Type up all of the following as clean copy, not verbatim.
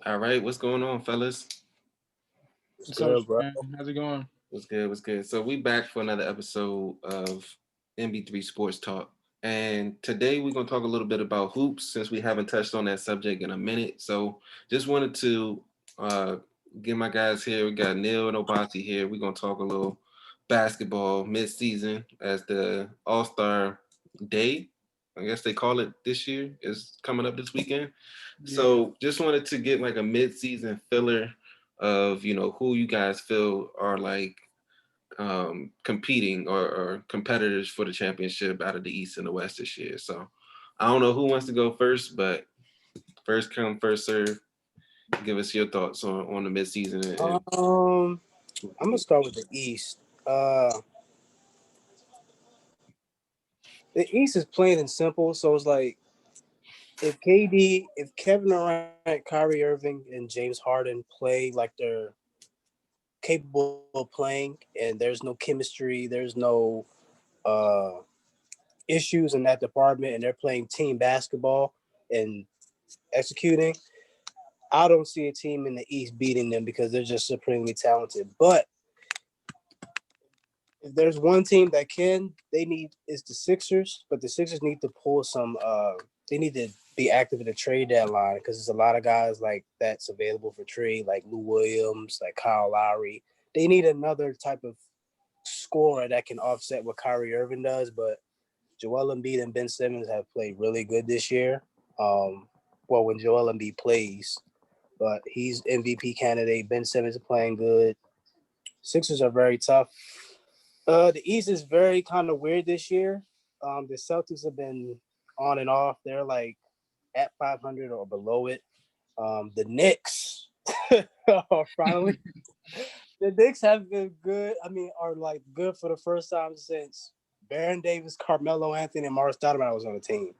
All right, what's going on, fellas? It's What's up, good, bro? man? How's it going? What's good? What's good? So we back for another episode of MB3 Sports Talk. And today we're gonna talk a little bit about hoops since we haven't touched on that subject in a minute. So just wanted to uh get my guys here. We got Neil and Obasi here. We're gonna talk a little basketball mid-season as the All-Star Day. I guess they call it this year, is coming up this weekend. Yeah. So just wanted to get like a mid-season filler of who you guys feel are like competing or competitors for the championship out of the East and the West this year. So I don't know who wants to go first, but first come, first serve. Give us your thoughts on the midseason and I'm gonna start with the East. The East is plain and simple, so it's like if Kevin Durant, Kyrie Irving, and James Harden play like they're capable of playing, and there's no chemistry, there's no uh issues in that department, and they're playing team basketball and executing, I don't see a team in the East beating them because they're just supremely talented. But if there's one team that they need is the Sixers, but the Sixers need to pull some. They need to be active in the trade deadline because there's a lot of guys like that's available for trade, like Lou Williams, like Kyle Lowry. They need another type of scorer that can offset what Kyrie Irving does. But Joel Embiid and Ben Simmons have played really good this year. Well, when Joel Embiid plays, but he's MVP candidate. Ben Simmons is playing good. Sixers are very tough. The East is very kind of weird this year. The Celtics have been on and off. They're like at 500 or below it. The Knicks are finally. The Knicks have been good. I mean, are like good for the first time since Baron Davis, Carmelo Anthony, and Morris Stoudemire was on the team.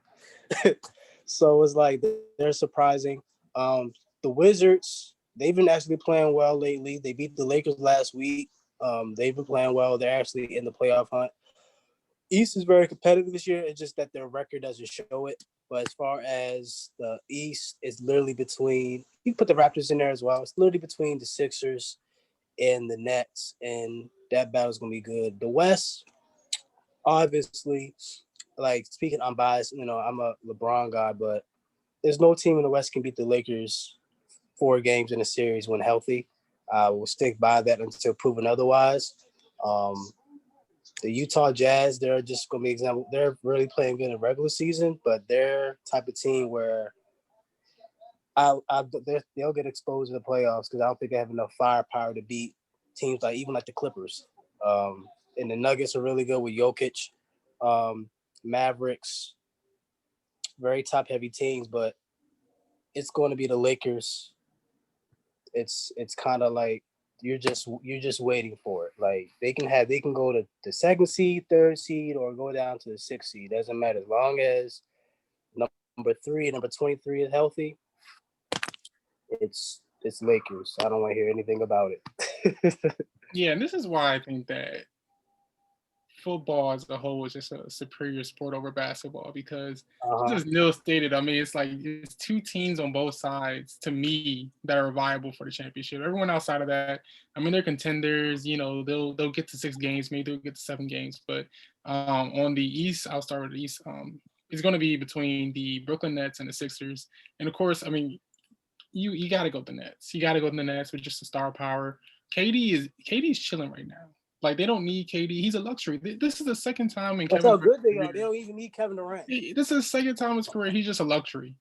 So it's like they're surprising. The Wizards, they've been actually playing well lately. They beat the Lakers last week. They've been playing well. They're actually in the playoff hunt. East is very competitive this year. It's just that their record doesn't show it. But as far as the East, it's literally between, you put the Raptors in there as well. It's literally between the Sixers and the Nets, and that battle's going to be good. The West, obviously, like speaking unbiased, I'm a LeBron guy, but there's no team in the West can beat the Lakers 4 games in a series when healthy. I will stick by that until proven otherwise. Um, the Utah Jazz, they're just going to be example. They're really playing good in regular season, but they're type of team where they'll get exposed in the playoffs because I don't think they have enough firepower to beat teams like even like the Clippers. And the Nuggets are really good with Jokic. Mavericks, very top heavy teams, but it's going to be the Lakers. It's kind of like you're just waiting for it. Like they can go to the second seed, third seed, or go down to the sixth seed. Doesn't matter as long as number 3, number 23 is healthy. It's Lakers. I don't want to hear anything about it. Yeah, and this is why I think that football as a whole is just a superior sport over basketball because, just as Neil stated, I mean, it's like it's two teams on both sides to me that are viable for the championship. Everyone outside of that, I mean, they're contenders. They'll get to 6 games, maybe they'll get to 7 games. But on the East, I'll start with the East. It's going to be between the Brooklyn Nets and the Sixers, and of course, I mean, you got to go with the Nets. You got to go with the Nets with just the star power. KD's chilling right now. Like they don't need KD. He's a luxury. This is the second time in That's Kevin how Durant's good they career. are. They don't even need Kevin Durant. This is the second time in his career. He's just a luxury.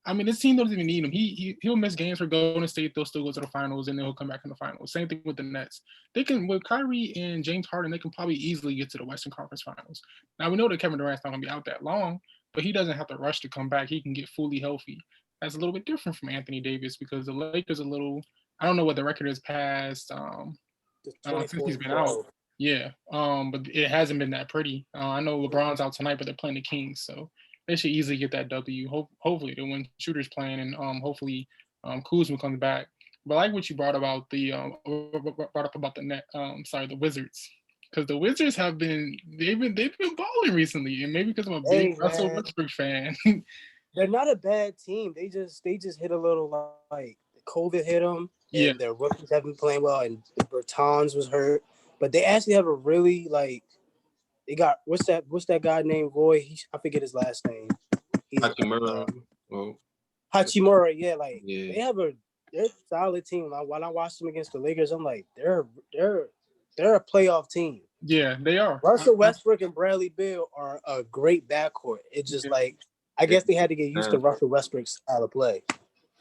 I mean, this team doesn't even need him. He'll miss games for Golden State. They'll still go to the finals, and then he'll come back in the finals. Same thing with the Nets. They can with Kyrie and James Harden. They can probably easily get to the Western Conference Finals. Now we know that Kevin Durant's not going to be out that long, but he doesn't have to rush to come back. He can get fully healthy. That's a little bit different from Anthony Davis because the Lakers a little. I don't know what the record is past since he's been out. Yeah, but it hasn't been that pretty. I know LeBron's out tonight, but they're playing the Kings, so they should easily get that W. Hopefully, they win shooters playing, and hopefully, Kuzma comes back. But I like what you brought about brought up about the Wizards, because the Wizards they've been balling recently, and maybe because I'm a big Russell Westbrook fan. they're not a bad team. They just hit a little like COVID hit them, Yeah, and their rookies have been playing well, and Bertans was hurt, but they actually have a really like they got what's that guy named Roy? I forget his last name. He's Hachimura. Well, Hachimura. Yeah, like yeah. they're a solid team. When I watched them against the Lakers, I'm like they're a playoff team. yeah, they are. Russell Westbrook and Bradley Beal are a great backcourt. It's just like I guess they had to get used to Russell Westbrook's style of play.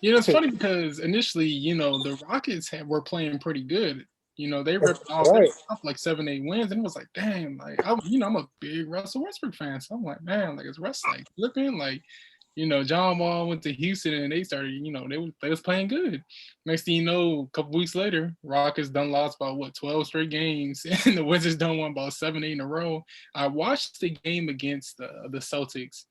You know, it's funny because initially, the Rockets were playing pretty good. They ripped off, Right. like 7-8 wins, and it was like, damn, like I'm a big Russell Westbrook fan, so I'm like, man, like is Russ like flipping? Like, John Wall went to Houston and they started, they was playing good. Next thing you know, a couple weeks later, Rockets done lost about 12 straight games, and the Wizards done won about 7-8 in a row. I watched the game against the Celtics.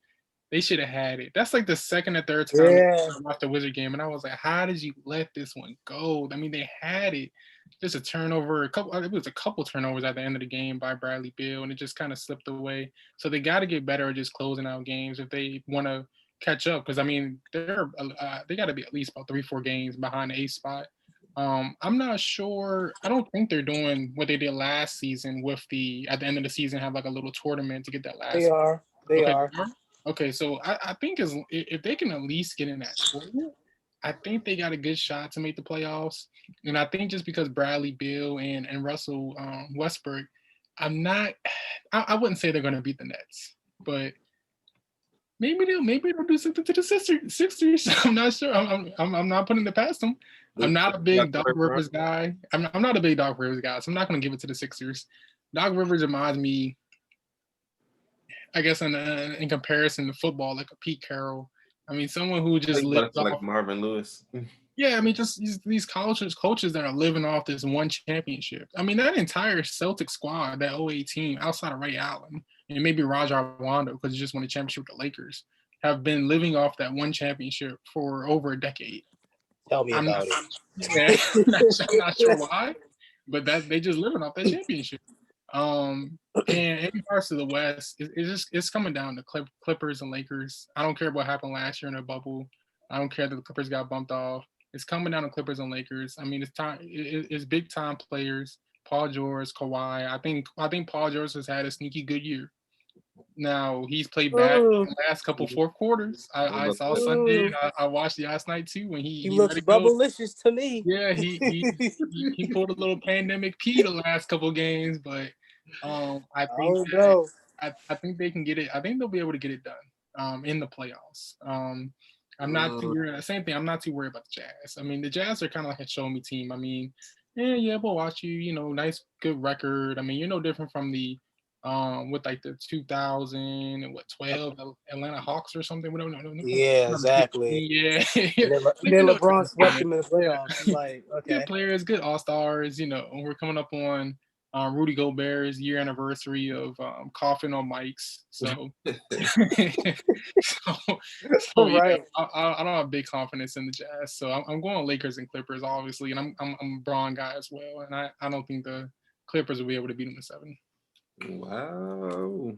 They should have had it. That's like the second or third time I watched the Wizard game, and I was like, "How did you let this one go?" I mean, they had it. Just a turnover, it was a couple turnovers at the end of the game by Bradley Beal, and it just kind of slipped away. So they got to get better at just closing out games if they want to catch up. Because I mean, they got to be at least about 3-4 games behind the 8th spot. I'm not sure. I don't think they're doing what they did last season with at the end of the season have like a little tournament to get that last. They are. They are. Okay, so I think if they can at least get in that tournament, I think they got a good shot to make the playoffs. And I think just because Bradley Beal and Russell Westbrook, I wouldn't say they're going to beat the Nets, but maybe they'll do something to the Sixers. I'm not sure. I'm not putting it past them. I'm not a big Doc Rivers guy. I'm not a big Doc Rivers guy, so I'm not going to give it to the Sixers. Doc Rivers reminds me, I guess in comparison to football, like a Pete Carroll. I mean, someone who just lives off like Marvin Lewis. Yeah, I mean, just these coaches that are living off this one championship. I mean, that entire Celtic squad, that 08 team, outside of Ray Allen and maybe Rajon Rondo, because he just won a championship with the Lakers, have been living off that one championship for over a decade. Tell me about it. I'm not sure why, but that they just living off that championship. And in parts of the West, it's coming down to Clippers and Lakers. I don't care what happened last year in the bubble. I don't care that the Clippers got bumped off. It's coming down to Clippers and Lakers. I mean, it's time. It's big time players. Paul George, Kawhi. I think Paul George has had a sneaky good year. Now he's played bad in the last couple fourth quarters. I saw Sunday. I watched last night too when he looks let it go. bubblicious to me. Yeah, he pulled a little pandemic P the last couple games, but I think they can get it. I think they'll be able to get it done in the playoffs. I'm not too worried. Same thing. I'm not too worried about the Jazz. I mean, the Jazz are kind of like a show me team. I mean, yeah, we'll watch you. Nice, good record. I mean, you're no different from the with like the 2000 and 12 Atlanta Hawks or something. Whatever. Yeah, exactly. Yeah. And then LeBron swept them in the playoffs. Like, okay, good players, good all stars. We're coming up on Rudy Gobert's year anniversary of coughing on mics. So, right. Yeah, I don't have big confidence in the Jazz. So I'm going Lakers and Clippers, obviously, and I'm a Braun guy as well. And I don't think the Clippers will be able to beat them in 7. Wow.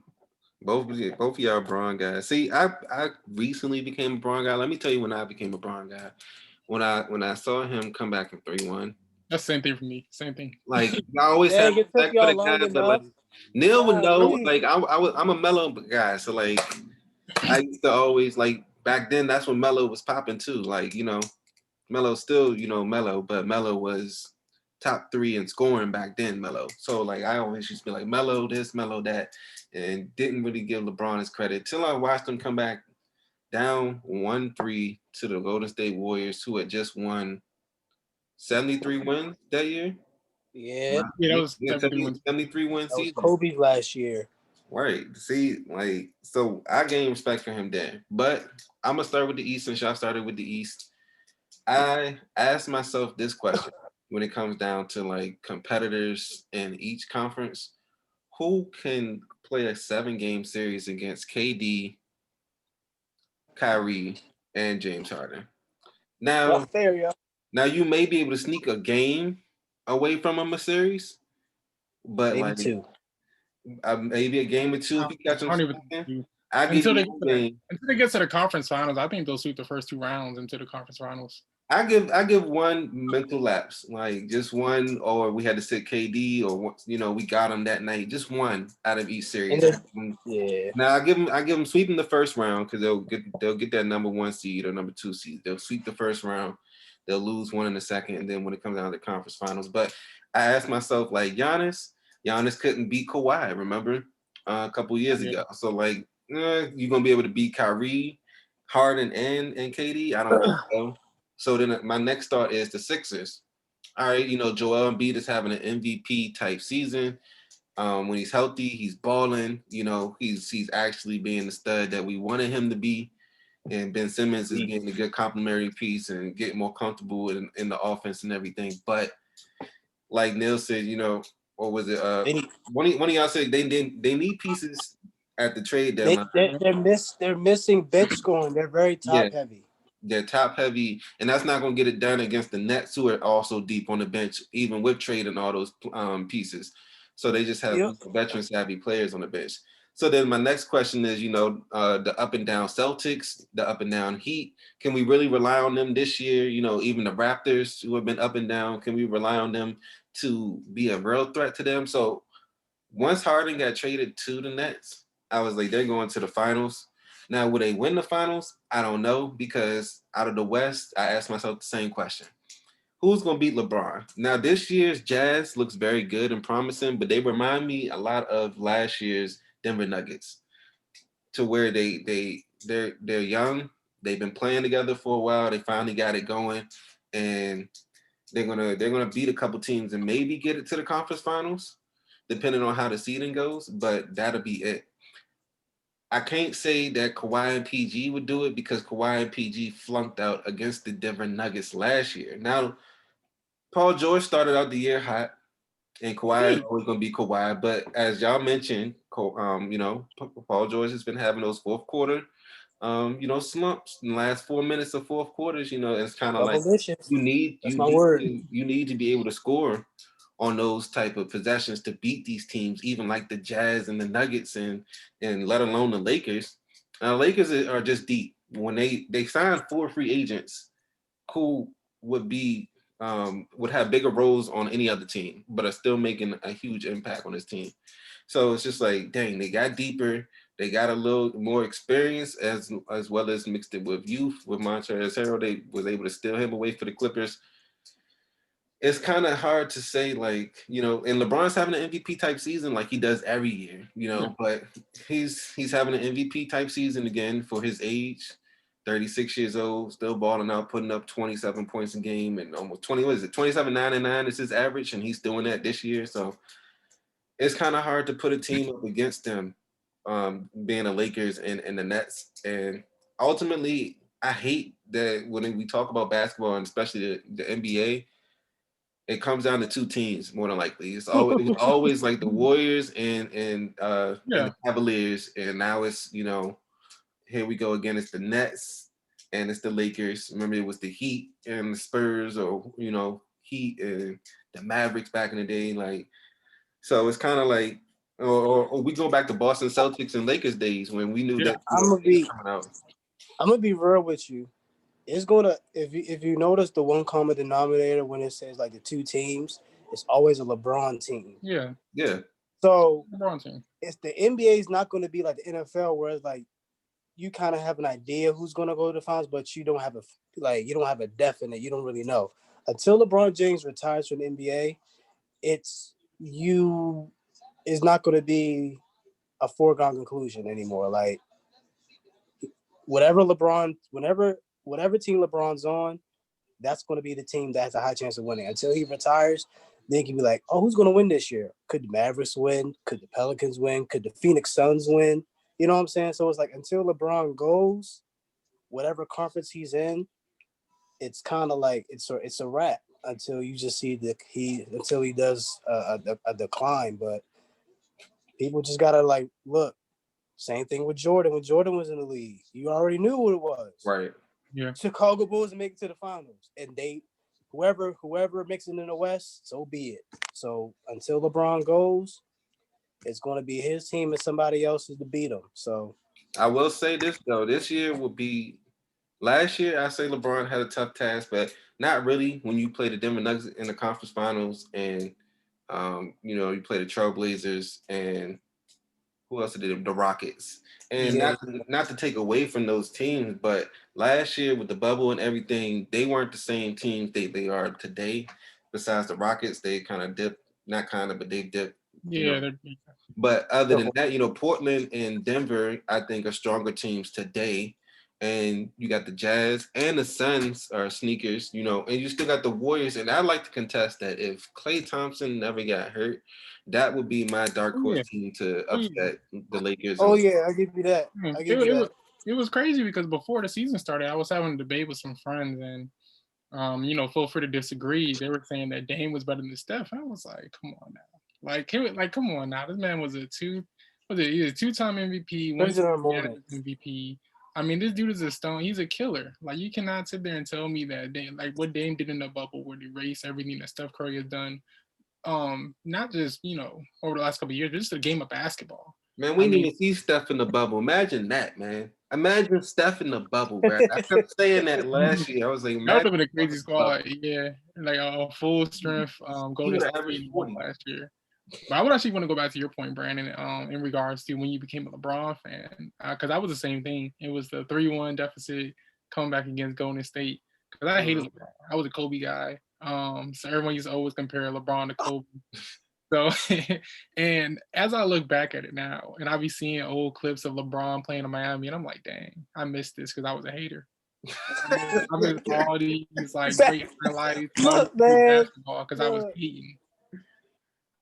Both of y'all Braun guys. See, I recently became a Braun guy. Let me tell you when I became a Braun guy. When I saw him come back in 3-1. That's the same thing for me. Same thing. Like I always have respect for the guy, but like Neil would know. Like I'm a Melo guy, so like I used to always like back then. That's when Melo was popping too. Like Melo still Melo, but Melo was top 3 in scoring back then. Melo. So like I always used to be like Melo this, Melo that, and didn't really give LeBron his credit till I watched him come back down 1-3 to the Golden State Warriors, who had just won 73 wins that year. Yeah, that was 73 wins season. Kobe last year. Right. See, like, so I gained respect for him then. But I'm gonna start with the East since y'all started with the East. I asked myself this question when it comes down to like competitors in each conference: who can play a 7-game series against KD, Kyrie, and James Harden? Now, now you may be able to sneak a game away from him a series, but maybe like 2. Maybe a game or 2 if you catch him. I give Until you they one game. until they get to the conference finals, I think they'll sweep the first 2 rounds into the conference finals. I give one mental lapse, like just one, or we had to sit KD, or we got him that night. Just one out of each And series. then, yeah, Now I give them sweeping the first round because they'll get that number 1 seed or number 2 seed. They'll sweep the first round. They'll lose one in the second, and then when it comes down to the conference finals. But I asked myself, like, Giannis couldn't beat Kawhi. Remember, a couple years ago. So like, you're gonna be able to beat Kyrie, Harden, and KD? I don't think so. So then my next thought is the Sixers. All right, Joel Embiid is having an MVP type season. When he's healthy, he's balling. He's actually being the stud that we wanted him to be. And Ben Simmons is getting a good complementary piece and getting more comfortable in the offense and everything. But like Neil said, or was it one of y'all said they need pieces at the trade deadline. they're missing bench scoring. They're very top heavy. They're top heavy, and that's not going to get it done against the Nets, who are also deep on the bench, even with trading all those pieces. So they just have veteran savvy players on the bench. So then my next question is, the up and down Celtics, the up and down Heat. Can we really rely on them this year? Even the Raptors, who have been up and down, can we rely on them to be a real threat to them? So once Harden got traded to the Nets, I was like, they're going to the finals. Now, will they win the finals? I don't know, because out of the West, I asked myself the same question. Who's going to beat LeBron? Now, this year's Jazz looks very good and promising, but they remind me a lot of last year's Denver Nuggets, to where they're young. They've been playing together for a while. They finally got it going, and they're gonna beat a couple teams and maybe get it to the conference finals, depending on how the seeding goes. But that'll be it. I can't say that Kawhi and PG would do it, because Kawhi and PG flunked out against the Denver Nuggets last year. Now, Paul George started out the year hot, and Kawhi is always going to be Kawhi. But as y'all mentioned, Paul George has been having those fourth quarter, slumps in the last 4 minutes of fourth quarters. It's kind of like you need to be able to score on those type of possessions to beat these teams, even like the Jazz and the Nuggets, and let alone the Lakers. Now, Lakers are just deep. When they signed 4 free agents, who would have bigger roles on any other team, but are still making a huge impact on this team. So it's just like, dang, they got deeper. They got a little more experience, as well as mixed it with youth. With Montrezl Harrell, they was able to steal him away for the Clippers. It's kind of hard to say, like, and LeBron's having an MVP type season like he does every year, but he's having an MVP type season again for his age. 36 years old, still balling out, putting up 27 points a game, and almost 27, 9 and 9 is his average, and he's doing that this year. So it's kind of hard to put a team up against them, being the Lakers and the Nets. And ultimately, I hate that when we talk about basketball, and especially the NBA, it comes down to 2 teams more than likely. It was always like the Warriors and the Cavaliers, and now it's here we go again. It's the Nets and it's the Lakers. Remember, it was the Heat and the Spurs, or Heat and the Mavericks back in the day. Like, so it's kind of like, or we go back to Boston Celtics and Lakers days when we knew that I'm gonna be real with you. It's gonna, if you notice the one common denominator when it says like the 2 teams, it's always a LeBron team. Yeah. So LeBron team. It's the NBA is not going to be like the NFL, where it's like you kind of have an idea who's going to go to the finals, but you don't have a definite. You don't really know until LeBron James retires from the NBA. It's not going to be a foregone conclusion anymore. Like whatever team LeBron's on, that's going to be the team that has a high chance of winning. Until he retires, they can be like, oh, who's going to win this year? Could the Mavericks win? Could the Pelicans win? Could the Phoenix Suns win? You know what I'm saying? So it's like until LeBron goes, whatever conference he's in, it's kind of like it's a wrap until you just see until he does a decline. But people just gotta like look. Same thing with Jordan. When Jordan was in the league, you already knew what it was. Right. Yeah. Chicago Bulls make it to the finals, and whoever makes it in the West, so be it. So until LeBron goes, it's going to be his team and somebody else's to beat him. So I will say this though. This year will be. Last year, I say LeBron had a tough task, but not really when you play the Denver Nuggets in the conference finals, and you play the Trailblazers and who else did it? The Rockets. And Yeah. not to take away from those teams, but last year with the bubble and everything, they weren't the same teams they are today. Besides the Rockets, they kind of dipped, not kind of, but they dipped. Yeah, But other than that, Portland and Denver, I think, are stronger teams today. And you got the Jazz and the Suns are sneakers, and you still got the Warriors. And I'd like to contest that if Klay Thompson never got hurt, that would be my dark horse team to upset the Lakers. Oh yeah, I'll give you that. I'll give you that. It was crazy because before the season started, I was having a debate with some friends, and feel free to disagree. They were saying that Dame was better than Steph. I was like, come on now, come on now. This man was he's a two-time MVP, one MVP. I mean, this dude is a stone. He's a killer. Like, you cannot sit there and tell me that what Dame did in the bubble would erase everything that Steph Curry has done. Not just over the last couple of years, just a game of basketball. Man, we need to see Steph in the bubble. Imagine that, man. Imagine Steph in the bubble, bro. I kept saying that last year. I was like, that would have been a crazy squad. Yeah, like a full strength Golden State last year. But I would actually want to go back to your point, Brandon, in regards to when you became a LeBron fan, because that was the same thing. It was the 3-1 deficit coming back against Golden State. Because I hated LeBron. I was a Kobe guy. So everyone used to always compare LeBron to Kobe. So, and as I look back at it now, and I be seeing old clips of LeBron playing in Miami, and I'm like, dang, I missed this because I was a hater. I missed all these great highlights, basketball because I was hating.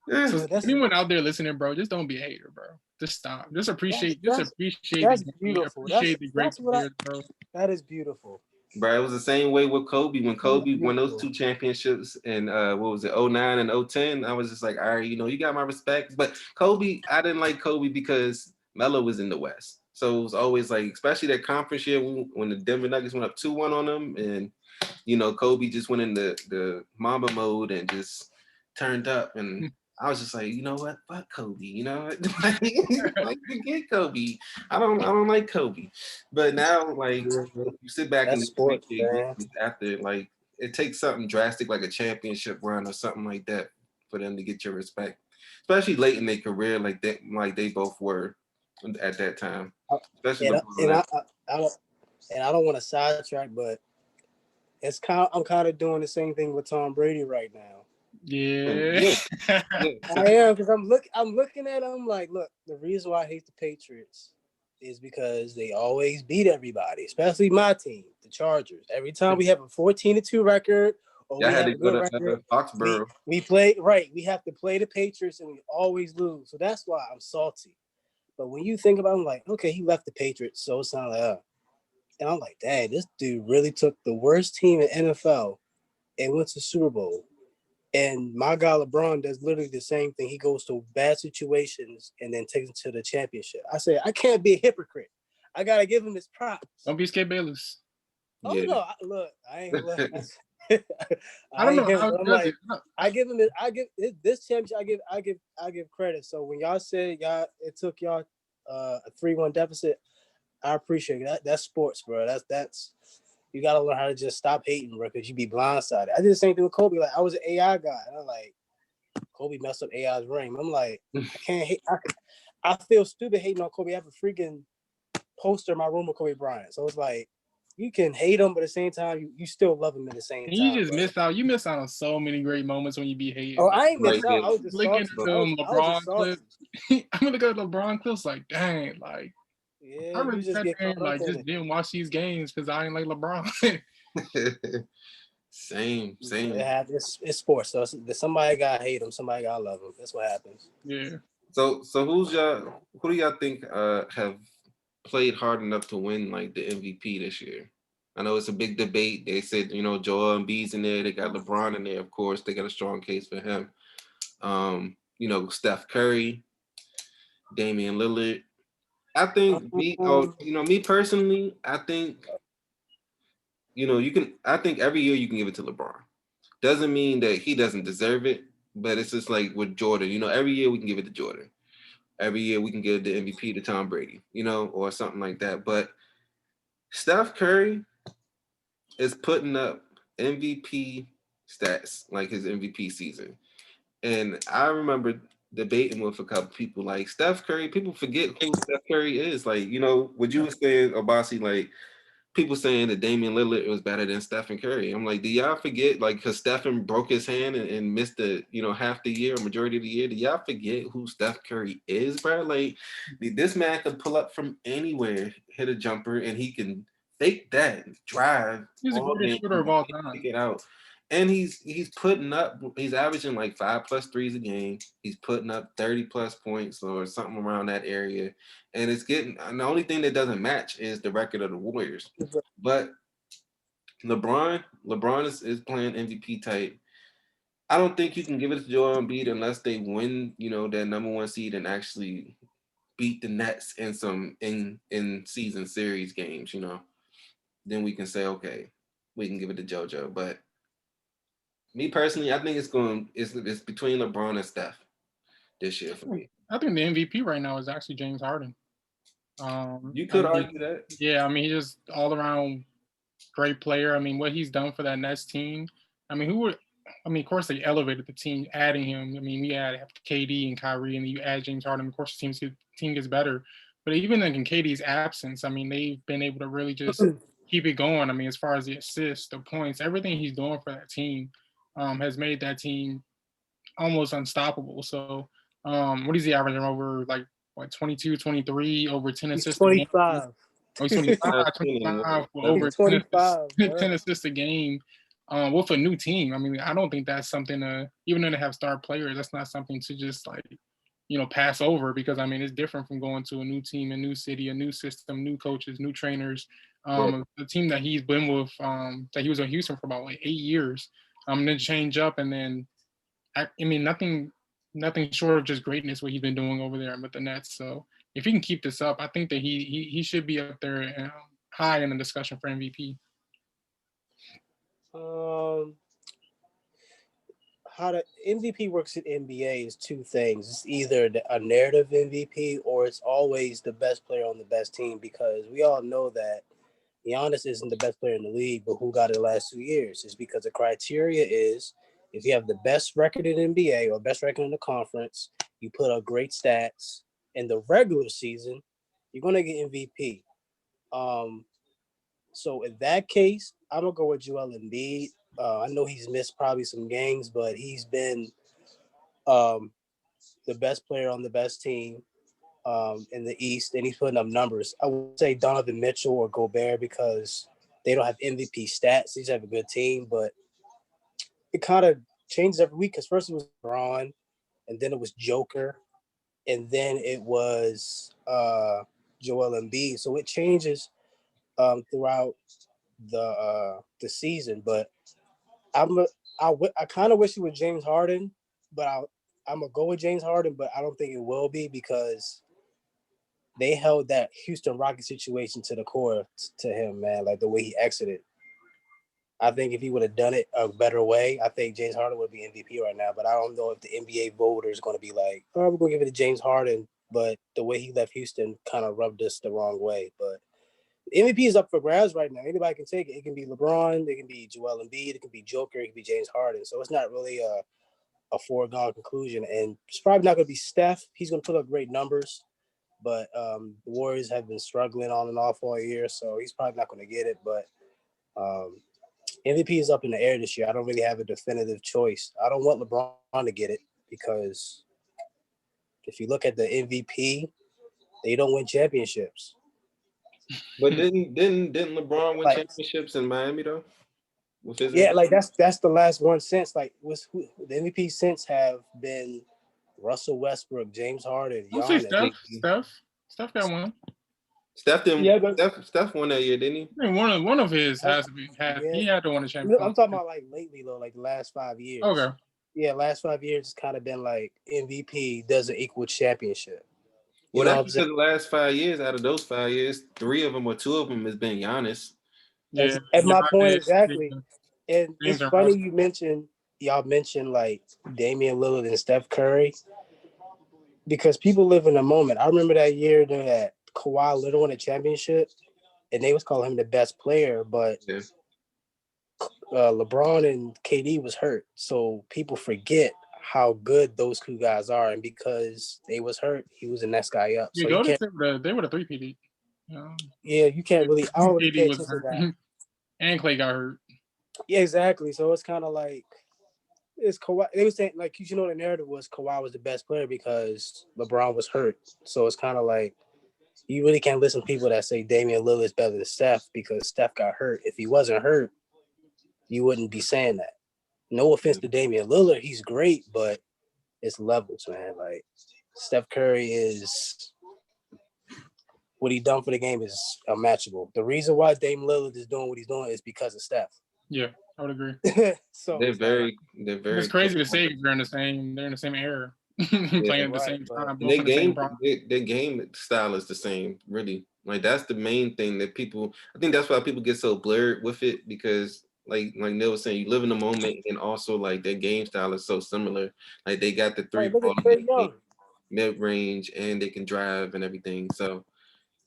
So anyone out there listening, bro, just don't be a hater, bro. Just stop. Just appreciate. That's beautiful. Appreciate the great players, bro. That is beautiful. Bro, it was the same way with Kobe. When Kobe won those 2 championships in what was it, 09 and 010, I was just like, all right, you got my respect. But Kobe, I didn't like Kobe because Melo was in the West. So it was always like, especially that conference year when the Denver Nuggets went up 2-1 on them, and Kobe just went in the Mamba mode and just turned up. And I was just like, you know what? Fuck Kobe. Like forget Kobe. I don't like Kobe. But now, like, you sit back and after, like, it takes something drastic like a championship run or something like that for them to get your respect, especially late in their career, like that, like they both were at that time. Especially I don't want to sidetrack, but I'm kind of doing the same thing with Tom Brady right now. Yeah. I am, because I'm looking at him like, look, the reason why I hate the Patriots is because they always beat everybody, especially my team, the Chargers. Every time we have a 14-2 record or we have a good record, Foxborough. We play right. We have to play the Patriots and we always lose. So that's why I'm salty. But when you think about it, I'm like, okay, he left the Patriots, so it's not like, and I'm like, dang, this dude really took the worst team in NFL and went to Super Bowl. And my guy LeBron does literally the same thing. He goes to bad situations and then takes them to the championship. I said, I can't be a hypocrite. I gotta give him his props. Don't be Skip Bayless. Oh yeah. No, look, I ain't. I don't know. I give this championship. I give credit. So when y'all said it took y'all a 3-1 deficit, I appreciate that. That's sports, bro. That's. You gotta learn how to just stop hating, bro, because you be blindsided. I did the same thing with Kobe. Like, I was an AI guy, and I'm like, Kobe messed up AI's ring. I'm like, I can't hate. I feel stupid hating on Kobe. I have a freaking poster in my room with Kobe Bryant. So it's like, you can hate him, but at the same time, you still love him at the same time. You just miss out. You miss out on so many great moments when you be hating. Oh, I ain't miss out. I was just looking at them LeBron clips. I'm gonna look at LeBron clips like, dang, like. Yeah, I really just didn't watch these games because I ain't like LeBron. Same. It's sports. So somebody gotta hate him, somebody gotta love him. That's what happens. Yeah. So who do y'all think have played hard enough to win like the MVP this year? I know it's a big debate. They said, Joel Embiid's in there. They got LeBron in there, of course. They got a strong case for him. Steph Curry, Damian Lillard. I think me personally, I think I think every year you can give it to LeBron. Doesn't mean that he doesn't deserve it, but it's just like with Jordan, every year we can give it to Jordan. every year we can give the MVP to Tom Brady, or something like that. But Steph Curry is putting up MVP stats like his MVP season. And I remember debating with a couple people like Steph Curry. People forget who Steph Curry is. Like, what you were saying, Obasi, like people saying that Damian Lillard was better than Stephen Curry. I'm like, do y'all forget, like, because Stephen broke his hand and missed the, half the year, majority of the year. Do y'all forget who Steph Curry is, bro? Like, this man can pull up from anywhere, hit a jumper, and he can fake that, drive, He's the all greatest game, shooter of all kick time. it out. And he's putting up, he's averaging like 5+ threes a game. He's putting up 30+ points or something around that area. And it's getting, and the only thing that doesn't match is the record of the Warriors. But LeBron is playing MVP type. I don't think you can give it to Joel Embiid unless they win, their number one seed and actually beat the Nets in some in season series games, Then we can say, okay, we can give it to JoJo. But me personally, I think it's between LeBron and Steph this year for me. I think the MVP right now is actually James Harden. You could argue that. Yeah, I mean, he's just all around great player. I mean, what he's done for that Nets team. I mean, of course, they elevated the team, adding him. I mean, we had KD and Kyrie, and then you add James Harden. Of course, the team gets better. But even in KD's absence, I mean, they've been able to really just keep it going. I mean, as far as the assists, the points, everything he's doing for that team has made that team almost unstoppable. So, what is he averaging over, like, what, 22, 23, over 10 He's assists a game? 25. Oh, he's 25 for over He's 25, 10 assists a game with a new team. I mean, I don't think that's something even though they have star players, that's not something to just, like, pass over, because, I mean, it's different from going to a new team, a new city, a new system, new coaches, new trainers. The team that he's been with, that he was in Houston for about like 8 years, then change up, and then, I mean, nothing short of just greatness what he's been doing over there with the Nets. So if he can keep this up, I think that he should be up there high in the discussion for MVP. How the MVP works in NBA is two things. It's either a narrative MVP or it's always the best player on the best team, because we all know that Giannis isn't the best player in the league, but who got it the last 2 years? It's because the criteria is if you have the best record in NBA or best record in the conference, you put up great stats in the regular season, you're going to get MVP. So in that case, I'm going to go with Joel Embiid. I know he's missed probably some games, but he's been the best player on the best team in the East, and he's putting up numbers. I would say Donovan Mitchell or Gobert, because they don't have MVP stats. These have a good team, but it kind of changes every week, because first it was Braun, and then it was Joker, and then it was Joel Embiid. So it changes throughout the season. But I kind of wish it was James Harden, but I'm gonna go with James Harden, but I don't think it will be, because they held that Houston Rockets situation to the core to him, man. Like the way he exited. I think if he would have done it a better way, I think James Harden would be MVP right now. But I don't know if the NBA voters is going to be like, oh, we're going to give it to James Harden. But the way he left Houston kind of rubbed us the wrong way. But MVP is up for grabs right now. Anybody can take it. It can be LeBron. It can be Joel Embiid. It can be Joker. It can be James Harden. So it's not really a foregone conclusion. And it's probably not going to be Steph. He's going to put up great numbers. But the Warriors have been struggling on and off all year. So he's probably not going to get it. But MVP is up in the air this year. I don't really have a definitive choice. I don't want LeBron to get it, because if you look at the MVP, they don't win championships. But didn't LeBron win championships in Miami though? Yeah, like that's the last one since. Like, the MVP since have been Russell Westbrook, James Harden, I'll say Giannis. Steph got one. Steph won that year, didn't he? I mean, one of his has to be. He had to win a championship. I'm talking about like lately though, like the last 5 years. Okay. Yeah, last 5 years it's kind of been like MVP doesn't equal championship. Well, that's because the last 5 years, out of those 5 years, 3 of them or 2 of them has been Giannis. Yeah, at my point exactly. And it's funny y'all mentioned like Damian Lillard and Steph Curry. because people live in the moment. I remember that year that Kawhi Leonard won a championship, and they was calling him the best player, but Yeah. LeBron and KD was hurt, so people forget how good those two guys are, and because they was hurt, he was the next guy up. Yeah, So you Golden can't, State they were the 3-peat. you can't really. I don't really pay KD was attention to hurt, that. and Clay got hurt. Yeah, exactly. So it's kind of like it's Kawhi. They were saying like the narrative was Kawhi was the best player because LeBron was hurt. So it's kind of like you really can't listen to people that say Damian Lillard is better than Steph because Steph got hurt. If he wasn't hurt, you wouldn't be saying that. No offense to Damian Lillard, he's great, but it's levels, man. Like Steph Curry is what he done for the game is unmatchable. The reason why Dame Lillard is doing what he's doing is because of Steph. Yeah, I would agree. So They're it's like, very. It's crazy to say they're in the same era, playing at the right, same time, And both in the same prime. their game style is the same, really. Like that's the main thing that people. I think that's why people get so blurred with it because, like Neil was saying, you live in the moment, and also like their game style is so similar. Like they got the three right, look ball at Trae Young. mid range, and they can drive and everything. So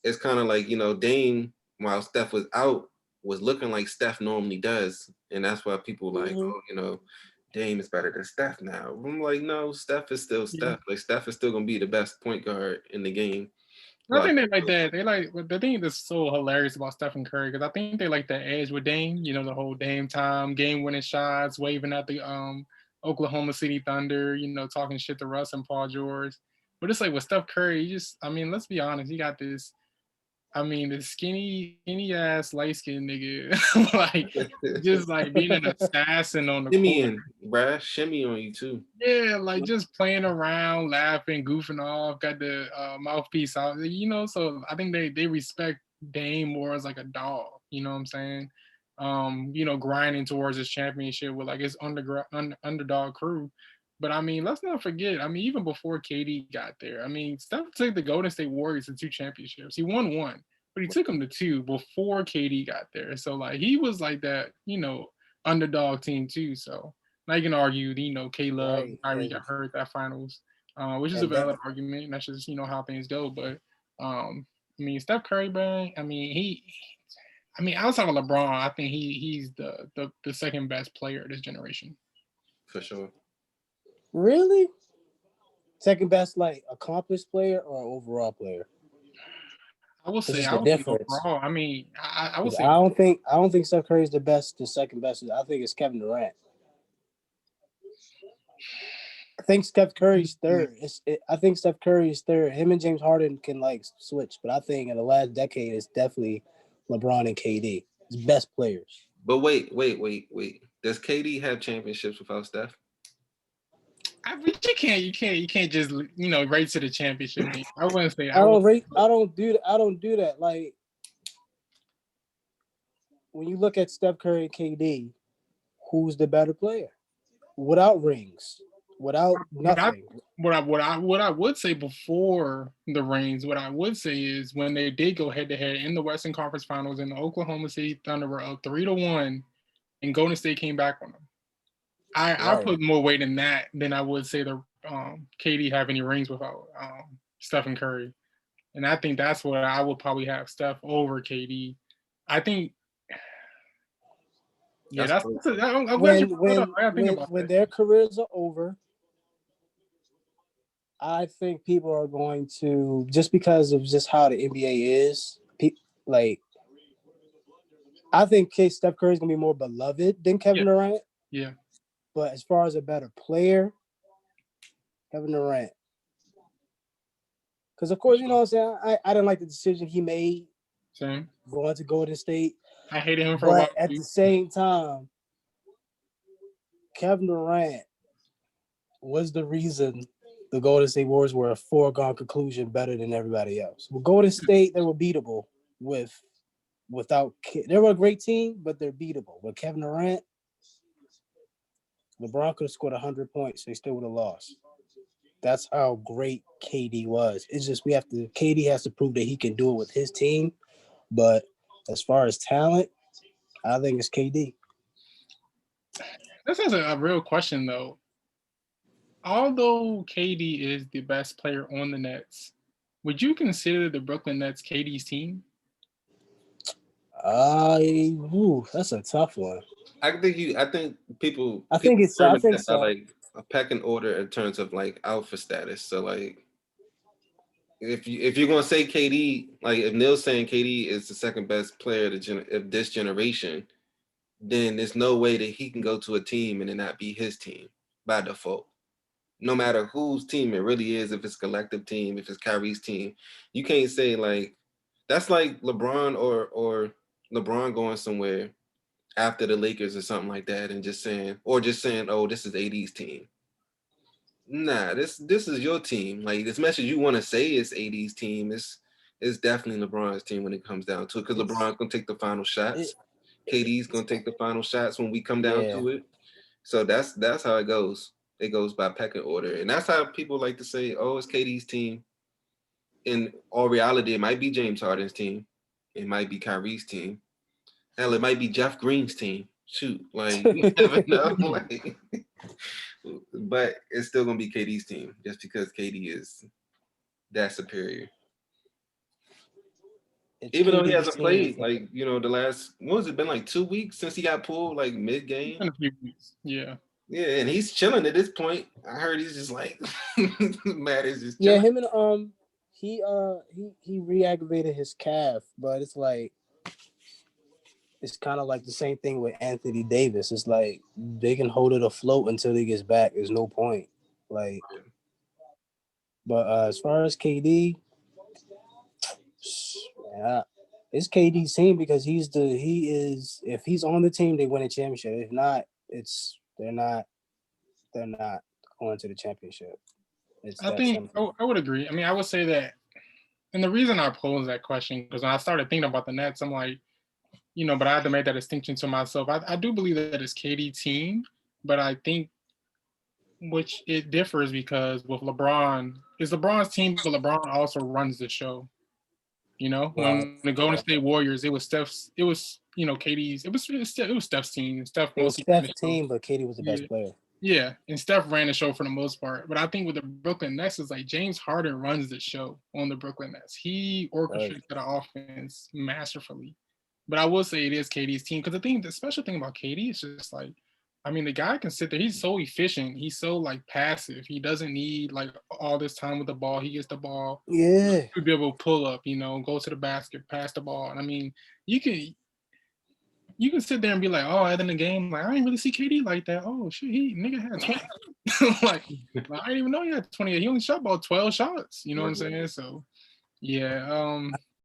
it's kind of like Dame while Steph was out was looking like Steph normally does, and that's why people like, Dame is better than Steph now. I'm like, no, Steph is still Yeah. Steph. Like Steph is still gonna be the best point guard in the game. I think they like that. They like the thing that's so hilarious about Stephen Curry because I think they like the edge with Dame. The whole Dame time, game winning shots, waving at the Oklahoma City Thunder. Talking shit to Russ and Paul George. But it's like with Steph Curry, let's be honest, he got this. The skinny ass light skinned nigga, like just like being an assassin on the court. Bruh, shimmy on you too. Yeah, like just playing around, laughing, goofing off, got the mouthpiece out. So I think they respect Dame more as like a dog. You know what I'm saying? Grinding towards his championship with like his underdog crew. But let's not forget. Even before KD got there, Steph took the Golden State Warriors to 2 championships. He won one, but he took them to 2 before KD got there. So like he was like that, underdog team too. So now you can argue, K-Love and Right. Kyrie got hurt that finals, which is a valid argument. And that's just how things go. But Steph Curry, man. Outside of LeBron, I think he's the second best player of this generation. For sure. Really? Second best, like accomplished player or overall player? I will say difference. overall. I will say I don't think Steph Curry is the second best. I think it's Kevin Durant. I think Steph Curry's third. I think Steph Curry is third. Him and James Harden can like switch, but I think in the last decade it's definitely LeBron and KD. It's best players. But wait. Does KD have championships without Steph? You can't just right to the championship game. I wouldn't say. I don't do that. Like when you look at Steph Curry and KD, who's the better player? Without rings, without nothing. What I would say before the rings, what I would say is when they did go head to head in the Western Conference Finals, and the Oklahoma City Thunder were up 3-1, and Golden State came back on them. I put more weight in that than I would say the KD have any rings without Stephen Curry, and I think that's what I would probably have Steph over KD. I think. Yeah, I'm glad you brought it up. I gotta think about when that. their careers are over, I think people are going to, just because of just how the NBA is, I think Steph Curry is going to be more beloved than Kevin Durant. Yeah. But as far as a better player, Kevin Durant. Because, of course, you know what I'm saying? I didn't like the decision he made. Same. Going to Golden State. I hated him for a while. But at the same time, Kevin Durant was the reason the Golden State Warriors were a foregone conclusion better than everybody else. With Golden State, they were beatable without. They were a great team, but they're beatable. With Kevin Durant, LeBron could have scored 100 points. They still would have lost. That's how great KD was. It's just KD has to prove that he can do it with his team. But as far as talent, I think it's KD. This is a real question, though. although KD is the best player on the Nets, would you consider the Brooklyn Nets KD's team? That's a tough one. I think people I think determine that by so. like a pecking order in terms of like alpha status. So like if you're gonna say KD, like if Neil's saying KD is the second best player of this generation, then there's no way that he can go to a team and it not be his team by default. No matter whose team it really is, if it's collective team, if it's Kyrie's team, you can't say like that's like LeBron or LeBron going somewhere after the Lakers or something like that and just saying, oh, this is AD's team. Nah, this is your team. Like as much as you want to say it's AD's team, it's definitely LeBron's team when it comes down to it. Because LeBron's gonna take the final shots. KD's gonna take the final shots when we come down to it. So that's how it goes. It goes by pecking order, and that's how people like to say, "Oh, it's KD's team." In all reality, it might be James Harden's team. It might be Kyrie's team. Hell, it might be Jeff Green's team. Shoot, like you never know. Like, but it's still gonna be KD's team just because KD is that superior. Even though he hasn't played, like the last what has it been like 2 weeks since he got pulled like mid game? In a few weeks, yeah. Yeah, and he's chilling at this point. I heard he's just like Matt is just chilling. Yeah, him and he re-aggravated his calf, but it's like it's kind of like the same thing with Anthony Davis. It's like they can hold it afloat until he gets back. There's no point. Like, but as far as KD, yeah, it's KD's team because if he's on the team, they win a championship. If not, they're not going to the championship. I think I would agree. I mean, I would say that, and the reason I posed that question because when I started thinking about the Nets, I'm like, but I had to make that distinction to myself. I do believe that it's KD team, but I think which it differs because with LeBron, it's LeBron's team, but LeBron also runs the show. When the Golden State Warriors, it was KD's. It was Steph's team. Steph it was Steph's team, but KD was the best player. Yeah, and Steph ran the show for the most part. But I think with the Brooklyn Nets, it's like James Harden runs the show on the Brooklyn Nets. He orchestrates the offense masterfully. But I will say it is KD's team because the special thing about KD is just like, I mean, the guy can sit there. He's so efficient. He's so like passive. He doesn't need like all this time with the ball. He gets the ball. Yeah. To be able to pull up, go to the basket, pass the ball. And I mean, you can sit there and be like, oh, in the game, like I didn't really see KD like that. Oh shit, nigga had 20. like I didn't even know he had 20. He only shot about 12 shots. You know what I'm saying? So yeah.